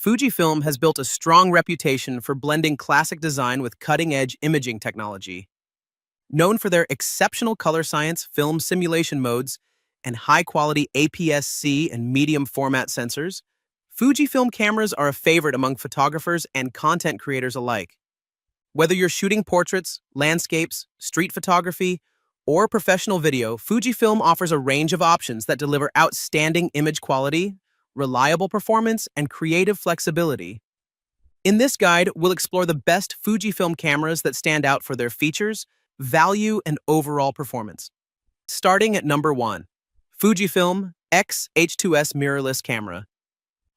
Fujifilm has built a strong reputation for blending classic design with cutting-edge imaging technology. Known for their exceptional color science, film simulation modes, and high-quality APS-C and medium format sensors, Fujifilm cameras are a favorite among photographers and content creators alike. Whether you're shooting portraits, landscapes, street photography, or professional video, Fujifilm offers a range of options that deliver outstanding image quality, reliable performance, and creative flexibility. In this guide, we'll explore the best Fujifilm cameras that stand out for their features, value, and overall performance. Starting at number 1, Fujifilm X-H2S Mirrorless Camera.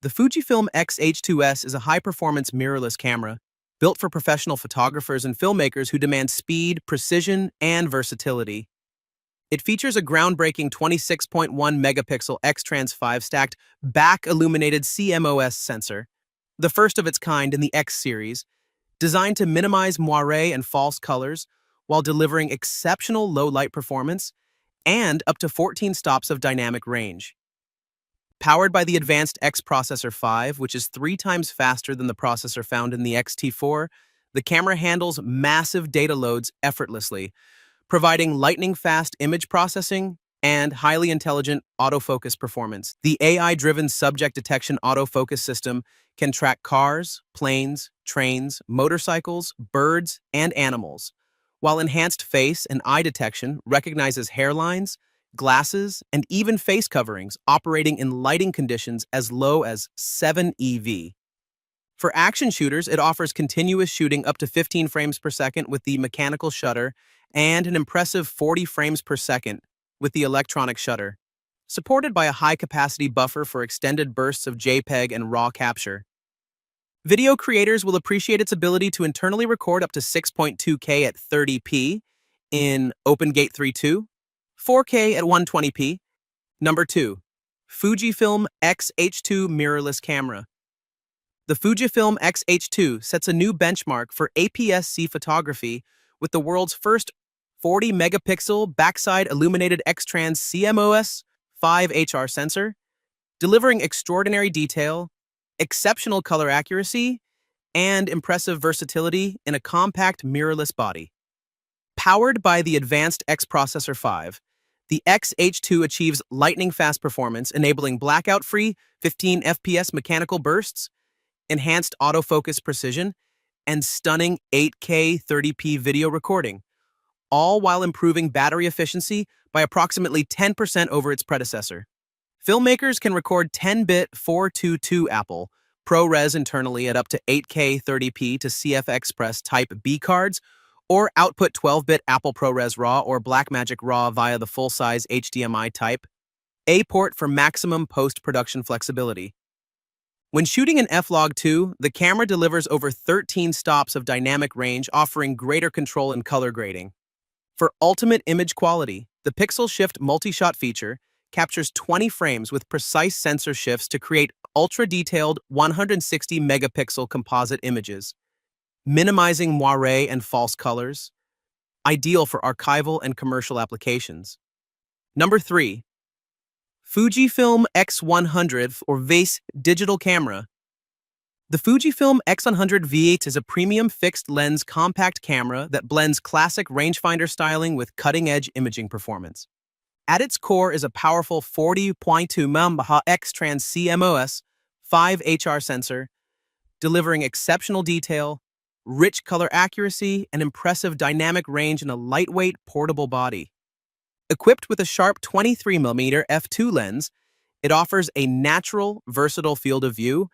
The Fujifilm X-H2S is a high-performance mirrorless camera built for professional photographers and filmmakers who demand speed, precision, and versatility. It features a groundbreaking 26.1 megapixel X-Trans 5 stacked back-illuminated CMOS sensor, the first of its kind in the X series, designed to minimize moire and false colors while delivering exceptional low-light performance and up to 14 stops of dynamic range. Powered by the advanced X Processor 5, which is 3 times faster than the processor found in the X-T4, the camera handles massive data loads effortlessly, providing lightning-fast image processing and highly intelligent autofocus performance. The AI-driven subject detection autofocus system can track cars, planes, trains, motorcycles, birds, and animals, while enhanced face and eye detection recognizes hairlines, glasses, and even face coverings operating in lighting conditions as low as 7 EV. For action shooters, it offers continuous shooting up to 15 frames per second with the mechanical shutter and an impressive 40 frames per second with the electronic shutter, supported by a high-capacity buffer for extended bursts of JPEG and RAW capture. Video creators will appreciate its ability to internally record up to 6.2K at 30p in OpenGate 3.2, 4K at 120p. Number 2, Fujifilm X-H2 Mirrorless Camera. The Fujifilm X-H2 sets a new benchmark for APS-C photography with the world's first 40-megapixel backside illuminated X-Trans CMOS 5 HR sensor, delivering extraordinary detail, exceptional color accuracy, and impressive versatility in a compact mirrorless body. Powered by the advanced X Processor 5, the X-H2 achieves lightning-fast performance, enabling blackout-free 15 FPS mechanical bursts, enhanced autofocus precision, and stunning 8K 30p video recording, all while improving battery efficiency by approximately 10% over its predecessor. Filmmakers can record 10-bit 422 Apple ProRes internally at up to 8K 30p to CF Express Type B cards, or output 12-bit Apple ProRes RAW or Blackmagic RAW via the full-size HDMI Type A port for maximum post-production flexibility. When shooting in F-Log2, the camera delivers over 13 stops of dynamic range, offering greater control and color grading. For ultimate image quality, the Pixel Shift multi-shot feature captures 20 frames with precise sensor shifts to create ultra-detailed 160-megapixel composite images, minimizing moire and false colors, ideal for archival and commercial applications. Number 3, Fujifilm X100 or VACE digital camera. The Fujifilm X100 V8 is a premium fixed-lens compact camera that blends classic rangefinder styling with cutting-edge imaging performance. At its core is a powerful 40.2 megapixel X-Trans CMOS 5 HR sensor, delivering exceptional detail, rich color accuracy, and impressive dynamic range in a lightweight, portable body. Equipped with a sharp 23mm f2 lens, it offers a natural, versatile field of view,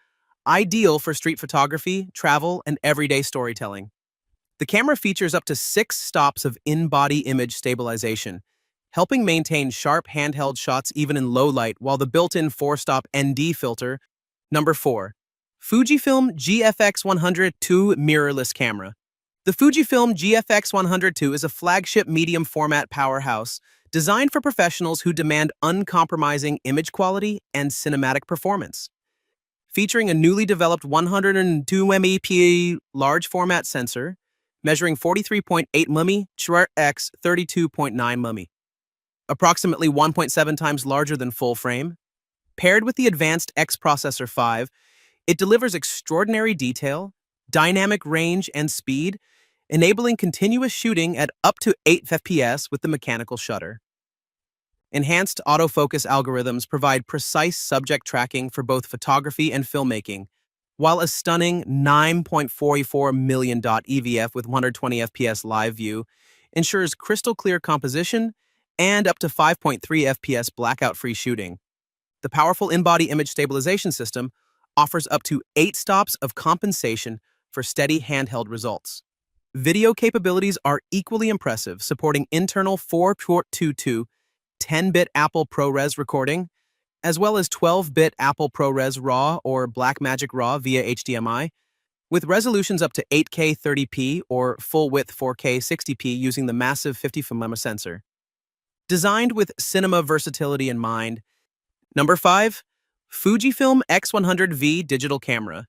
ideal for street photography, travel, and everyday storytelling. The camera features up to 6 stops of in-body image stabilization, helping maintain sharp handheld shots even in low light, while the built-in 4-stop ND filter. Number 4, Fujifilm GFX100 Mirrorless Camera. The Fujifilm GFX100 is a flagship medium-format powerhouse designed for professionals who demand uncompromising image quality and cinematic performance. Featuring a newly developed 102 megapixel large-format sensor, measuring 43.8 mm x 32.9 mm, approximately 1.7 times larger than full frame. Paired with the advanced X Processor 5, It delivers extraordinary detail, dynamic range, and speed, enabling continuous shooting at up to 8 FPS with the mechanical shutter. Enhanced autofocus algorithms provide precise subject tracking for both photography and filmmaking, while a stunning 9.44 million dot EVF with 120 FPS live view ensures crystal clear composition and up to 5.3 FPS blackout-free shooting. The powerful in-body image stabilization system offers up to 8 stops of compensation for steady handheld results. Video capabilities are equally impressive, supporting internal 4.22 10-bit Apple ProRes recording, as well as 12-bit Apple ProRes RAW or Blackmagic RAW via HDMI, with resolutions up to 8K 30p or full-width 4K 60p using the massive 50mm sensor. Designed with cinema versatility in mind. Number 5. Fujifilm X100V Digital Camera.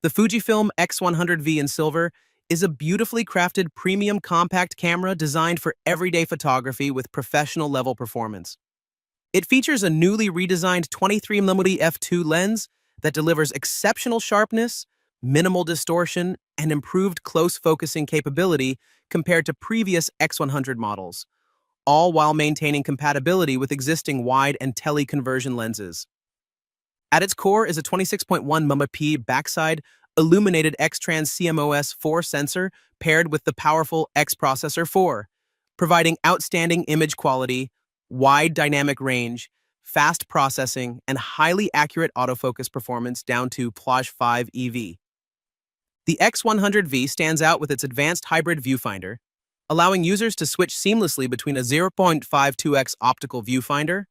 The Fujifilm X100V in silver is a beautifully crafted premium compact camera designed for everyday photography with professional-level performance. It features a newly redesigned 23mm f2 lens that delivers exceptional sharpness, minimal distortion, and improved close focusing capability compared to previous X100 models, all while maintaining compatibility with existing wide and tele-conversion lenses. At its core is a 26.1 megapixel backside illuminated X-Trans CMOS 4 sensor paired with the powerful X Processor 4, providing outstanding image quality, wide dynamic range, fast processing, and highly accurate autofocus performance down to +5 EV. The X100V stands out with its advanced hybrid viewfinder, allowing users to switch seamlessly between a 0.52x optical viewfinder